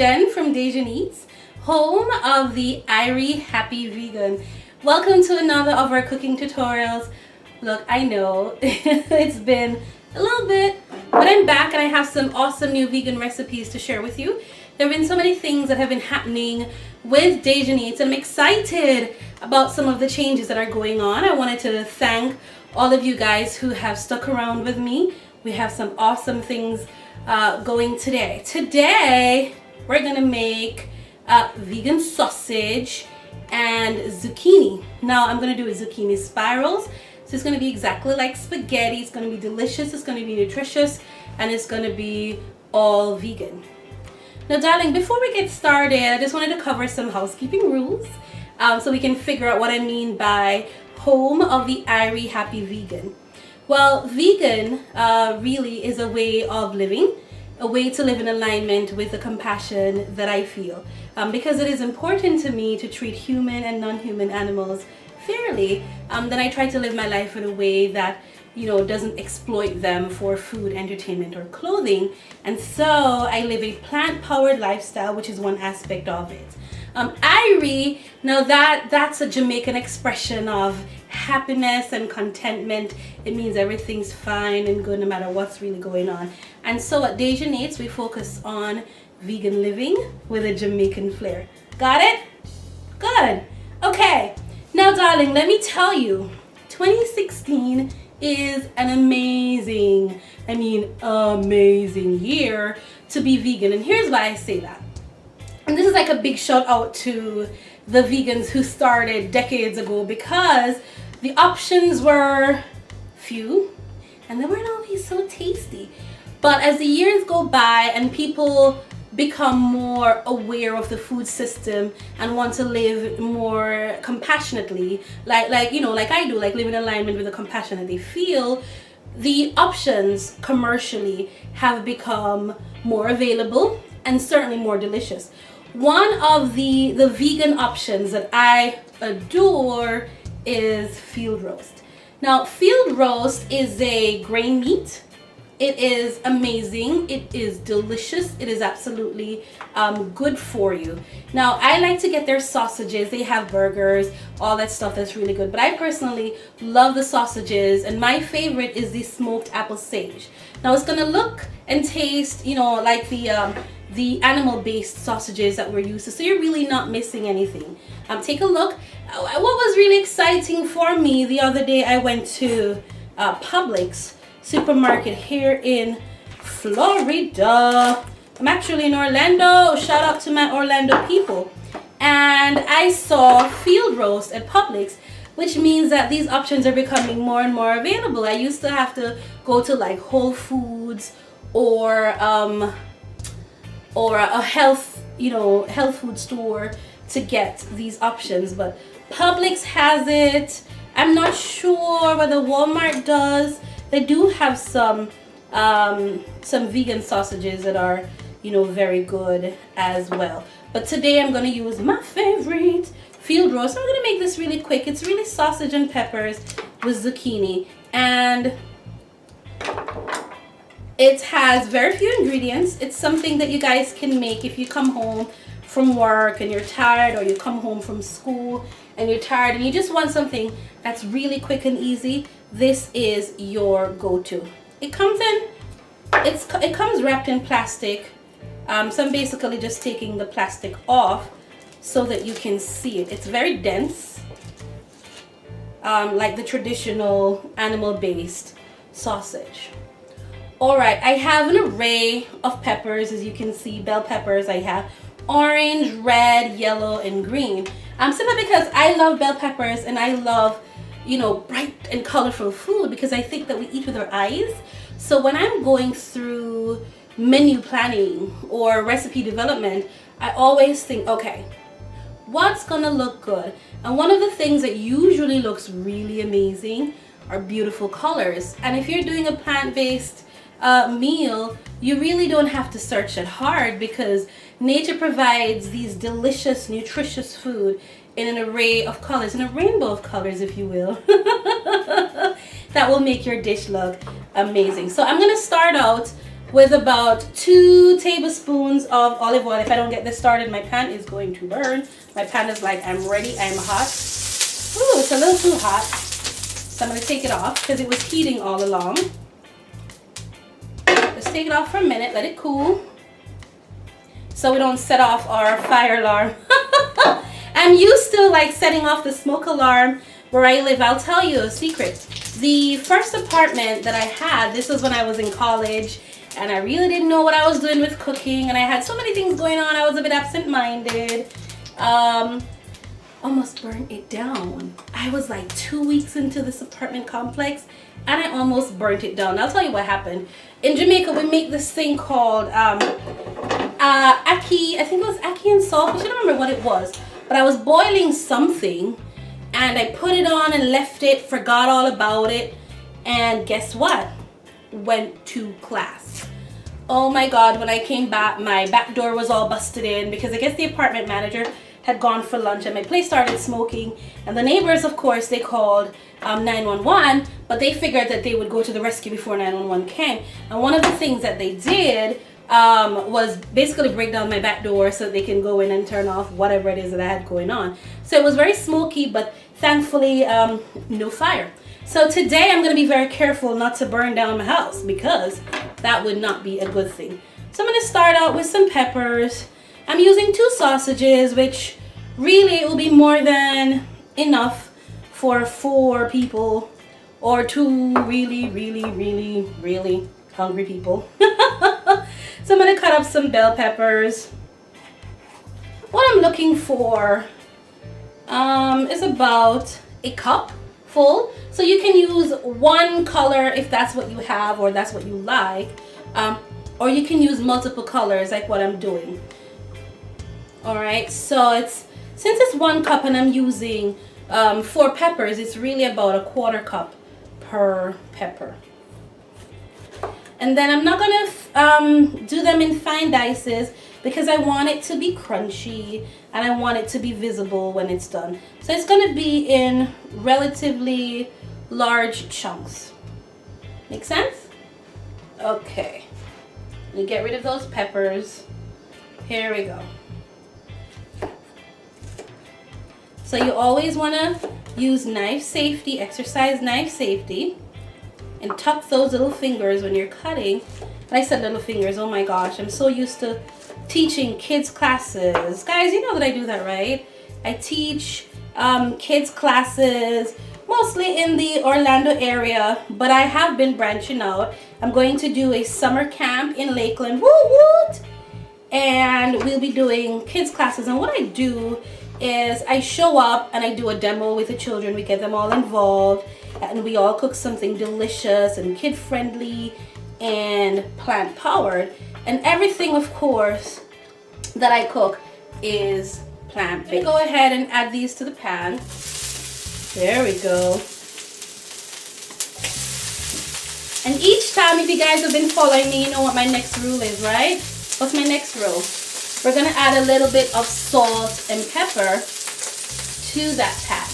Jen from DaJen, home of the Irie Happy Vegan. Welcome to another of our cooking tutorials. Look, I know it's been a little bit, but I'm back and I have some awesome new vegan recipes to share with you. There have been so many things that have been happening with DaJen, and I'm excited about some of the changes that are going on. I wanted to thank all of you guys who have stuck around with me. We have some awesome things going today. Today, we're gonna make vegan sausage and zucchini. Now, I'm gonna do a zucchini spirals. So it's gonna be exactly like spaghetti. It's gonna be delicious, it's gonna be nutritious, and it's gonna be all vegan. Now, darling, before we get started, I just wanted to cover some housekeeping rules so we can figure out what I mean by home of the Irie Happy Vegan. Well, vegan really is a way of living, a way to live in alignment with the compassion that I feel. Because it is important to me to treat human and non-human animals fairly, then I try to live my life in a way that, you know, doesn't exploit them for food, entertainment, or clothing. And so I live a plant-powered lifestyle, which is one aspect of it. Irie, now that's a Jamaican expression of happiness and contentment. It means everything's fine and good no matter what's really going on. And so at DaJen, we focus on vegan living with a Jamaican flair. Got it? Good. Okay. Now, darling, let me tell you, 2016 is an amazing year to be vegan. And here's why I say that. And this is like a big shout out to the vegans who started decades ago, because the options were few and they weren't always so tasty. But as the years go by and people become more aware of the food system and want to live more compassionately, like I do, like live in alignment with the compassion that they feel, the options commercially have become more available and certainly more delicious. One of the vegan options that I adore is field roast. Now, field roast is a grain meat. It is amazing. It is delicious. It is absolutely good for you. Now, I like to get their sausages. They have burgers, all that stuff that's really good. But I personally love the sausages, and my favorite is the smoked apple sage. Now, it's gonna look and taste, you know, like the animal-based sausages that we're used to. So you're really not missing anything. Take a look. What was really exciting for me the other day, I went to Publix supermarket here in Florida. I'm actually in Orlando. Shout out to my Orlando people. And I saw field roast at Publix, which means that these options are becoming more and more available. I used to have to go to like Whole Foods or a health food store to get these options, but Publix has it. I'm not sure whether Walmart does. They do have some vegan sausages that are, you know, very good as well. But today I'm going to use my favorite field roast. I'm going to make this really quick. It's really sausage and peppers with zucchini, and it has very few ingredients. It's something that you guys can make if you come home from work and you're tired, or you come home from school and you're tired and you just want something that's really quick and easy. This is your go-to. It comes wrapped in plastic. So I'm basically just taking the plastic off so that you can see it. It's very dense, like the traditional animal-based sausage. All right, I have an array of peppers, as you can see, bell peppers. I have orange, red, yellow, and green. Simply because I love bell peppers and I love, you know, bright and colorful food, because I think that we eat with our eyes. So when I'm going through menu planning or recipe development, I always think, okay, what's gonna look good? And one of the things that usually looks really amazing are beautiful colors. And if you're doing a plant-based meal, you really don't have to search that hard, because nature provides these delicious, nutritious food in an array of colors, in a rainbow of colors, if you will, that will make your dish look amazing. So I'm going to start out with about 2 tablespoons of olive oil. If I don't get this started, my pan is going to burn. My pan is like, I'm ready, I'm hot. Ooh, it's a little too hot. So I'm going to take it off because it was heating all along. Just take it off for a minute, let it cool, so we don't set off our fire alarm. I'm used to like setting off the smoke alarm where I live. I'll tell you a secret. The first apartment that I had, this was when I was in college, and I really didn't know what I was doing with cooking, and I had so many things going on. I was a bit absent-minded. Almost burnt it down. I was like 2 weeks into this apartment complex, and I almost burnt it down. I'll tell you what happened. In Jamaica, we make this thing called ackee. I think it was ackee and salt. I should remember what it was. But I was boiling something, and I put it on and left it, forgot all about it, and guess what? Went to class. Oh my God, when I came back, my back door was all busted in because I guess the apartment manager had gone for lunch and my place started smoking, and the neighbors, of course, they called 911, but they figured that they would go to the rescue before 911 came. And one of the things that they did was basically break down my back door so that they can go in and turn off whatever it is that I had going on. So it was very smoky, but thankfully no fire. So today I'm going to be very careful not to burn down my house because that would not be a good thing. So I'm going to start out with some peppers. I'm using 2 sausages, which really will be more than enough for 4 people or 2 really hungry people. So I'm going to cut up some bell peppers. What I'm looking for is about a cup full. So you can use 1 color if that's what you have or that's what you like. Or you can use multiple colors like what I'm doing. Alright, so since it's 1 cup and I'm using 4 peppers, it's really about a 1/4 cup per pepper. And then I'm not gonna do them in fine dices because I want it to be crunchy and I want it to be visible when it's done. So it's gonna be in relatively large chunks. Make sense? Okay. Let me get rid of those peppers. Here we go. So you always want to use knife safety, exercise knife safety, and tuck those little fingers when you're cutting. And I said little fingers, oh my gosh, I'm so used to teaching kids classes. Guys, you know that I do that, right? I teach kids classes mostly in the Orlando area, but I have been branching out. I'm going to do a summer camp in Lakeland, woo woot! And we'll be doing kids classes. And what I do is I show up and I do a demo with the children. We get them all involved and we all cook something delicious and kid friendly and plant powered. And everything, of course, that I cook is plant based. Go ahead and add these to the pan. There we go. And each time, if you guys have been following me, you know what my next rule is, right? What's my next rule? We're going to add a little bit of salt and pepper to that pan.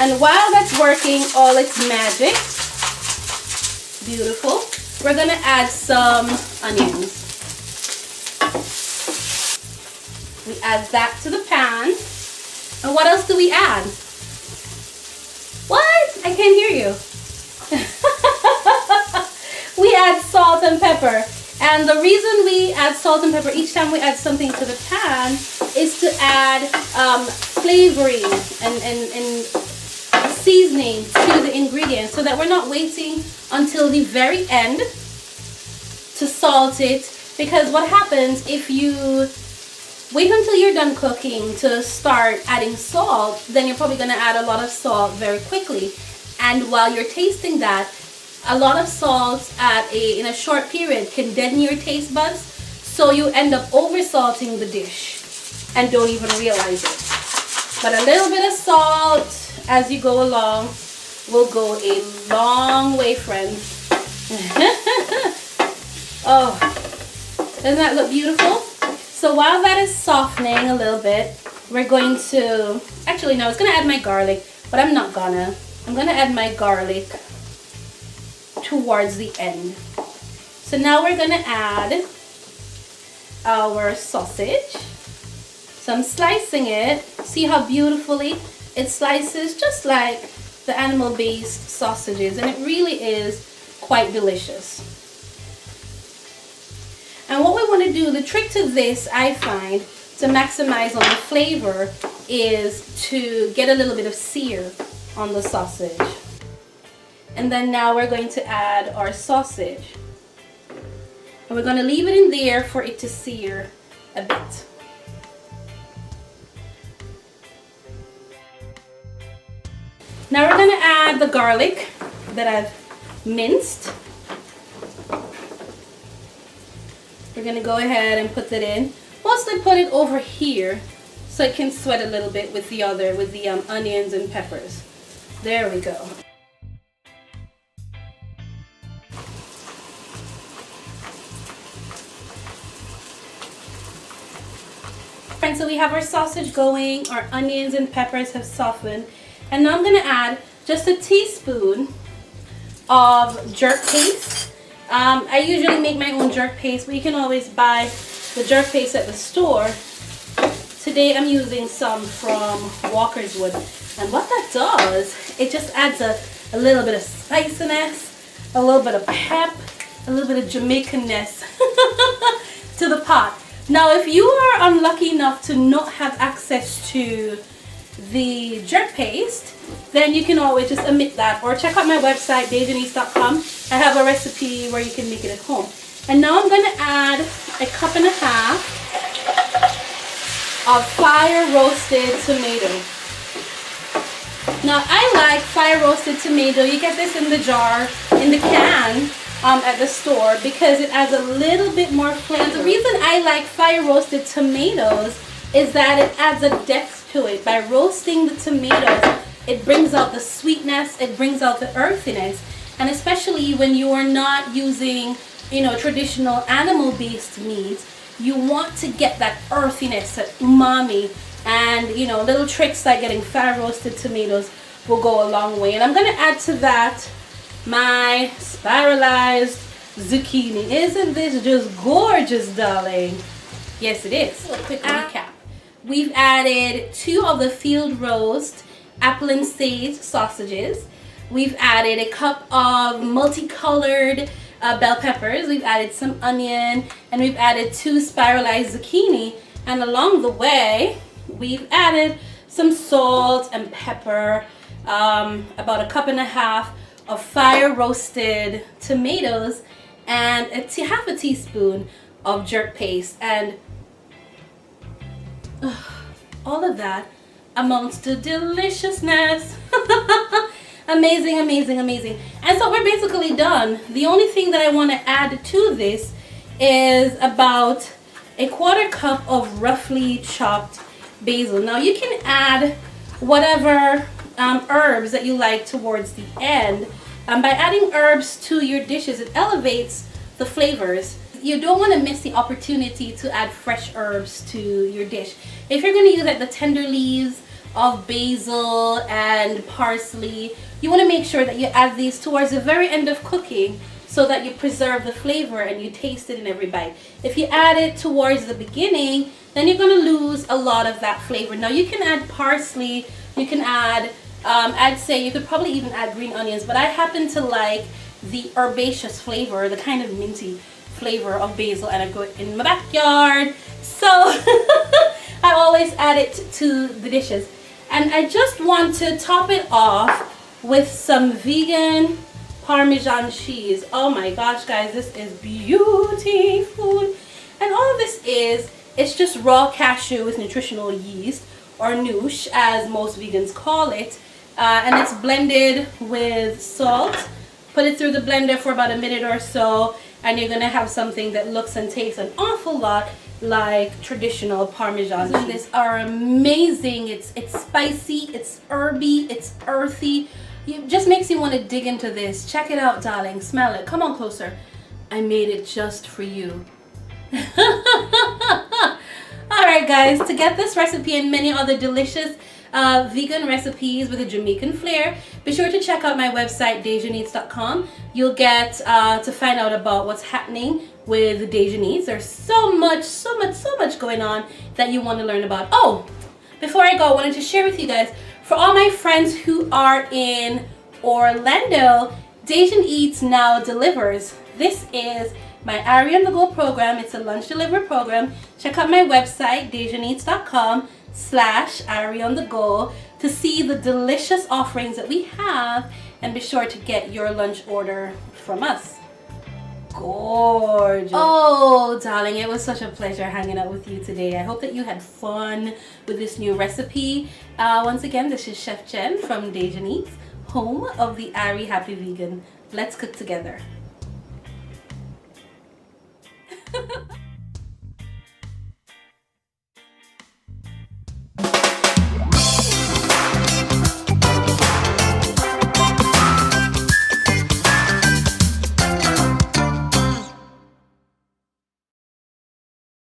And while that's working all its magic, beautiful, we're going to add some onions. We add that to the pan. And what else do we add? What? I can't hear you. We add salt and pepper. And the reason we add salt and pepper each time we add something to the pan is to add flavoring and seasoning to the ingredients so that we're not waiting until the very end to salt it. Because what happens if you wait until you're done cooking to start adding salt, then you're probably going to add a lot of salt very quickly. And while you're tasting that, a lot of salt in a short period can deaden your taste buds, so you end up over salting the dish and don't even realize it. But a little bit of salt as you go along will go a long way, friends. Oh, doesn't that look beautiful? So while that is softening a little bit, we're going to, actually no, I was going to add my garlic, but I'm not gonna. I'm going to add my garlic towards the end. So now we're gonna add our sausage. So I'm slicing it. See how beautifully it slices, just like the animal-based sausages, and it really is quite delicious. And what we want to do, the trick to this, I find, to maximize on the flavor, is to get a little bit of sear on the sausage. And then now we're going to add our sausage. And we're going to leave it in there for it to sear a bit. Now we're going to add the garlic that I've minced. We're going to go ahead and put it in. Mostly put it over here so it can sweat a little bit with the onions and peppers. There we go. Friends, so we have our sausage going, our onions and peppers have softened, and now I'm going to add just a teaspoon of jerk paste. I usually make my own jerk paste, but you can always buy the jerk paste at the store. Today I'm using some from Walker's Wood, and what that does, it just adds a little bit of spiciness, a little bit of pep, a little bit of Jamaican-ness to the pot. Now if you are unlucky enough to not have access to the jerk paste, then you can always just omit that, or check out my website DaJen.com. I have a recipe where you can make it at home. And now I'm going to add a cup and a half of fire roasted tomato. Now I like fire roasted tomato. You get this in the jar, in the can at the store, because it adds a little bit more flavor. The reason I like fire roasted tomatoes is that it adds a depth to it. By roasting the tomatoes, it brings out the sweetness, it brings out the earthiness, and especially when you are not using, traditional animal-based meat, you want to get that earthiness, that umami, and little tricks like getting fire roasted tomatoes will go a long way. And I'm going to add to that my spiralized zucchini. Isn't this just gorgeous, darling? Yes, it is. A quick recap. We've added 2 of the field roast apple and sage sausages. We've added a cup of multicolored bell peppers. We've added some onion, and we've added 2 spiralized zucchini. And along the way, we've added some salt and pepper, about a cup and a half of fire roasted tomatoes, and half a teaspoon of jerk paste. And all of that amounts to deliciousness. Amazing, amazing, amazing. And so we're basically done. The only thing that I want to add to this is about a 1/4 cup of roughly chopped basil. Now you can add whatever herbs that you like towards the end. By adding herbs to your dishes, it elevates the flavors. You don't want to miss the opportunity to add fresh herbs to your dish. If you're going to use like the tender leaves of basil and parsley, you want to make sure that you add these towards the very end of cooking so that you preserve the flavor and you taste it in every bite. If you add it towards the beginning, then you're going to lose a lot of that flavor. Now you can add parsley, you can add, I'd say you could probably even add green onions, but I happen to like the herbaceous flavor, the kind of minty flavor of basil, and I grow it in my backyard. So I always add it to the dishes. And I just want to top it off with some vegan Parmesan cheese. Oh my gosh, guys, this is beautiful. And all this is, it's just raw cashew with nutritional yeast, or noosh as most vegans call it. And it's blended with salt. Put it through the blender for about a minute or so, and you're gonna have something that looks and tastes an awful lot like traditional Parmesan cheese. These are amazing. It's spicy, it's herby, it's earthy. It just makes you want to dig into this. Check it out, darling. Smell it. Come on closer. I made it just for you. Alright guys, to get this recipe and many other delicious vegan recipes with a Jamaican flair, be sure to check out my website, DaJeneats.com. You'll get to find out about what's happening with DaJen. There's so much going on that you want to learn about. Oh, before I go, I wanted to share with you guys, for all my friends who are in Orlando, DaJen Eats now delivers. This is my Ari on the Go program. It's a lunch delivery program. Check out my website, DaJeneats.com/Ari on the Go to see the delicious offerings that we have, and be sure to get your lunch order from us. Gorgeous. Oh, darling, it was such a pleasure hanging out with you today. I hope that you had fun with this new recipe. Once again, this is Chef Jen from DaJen Eats, home of the Ari Happy Vegan. Let's cook together.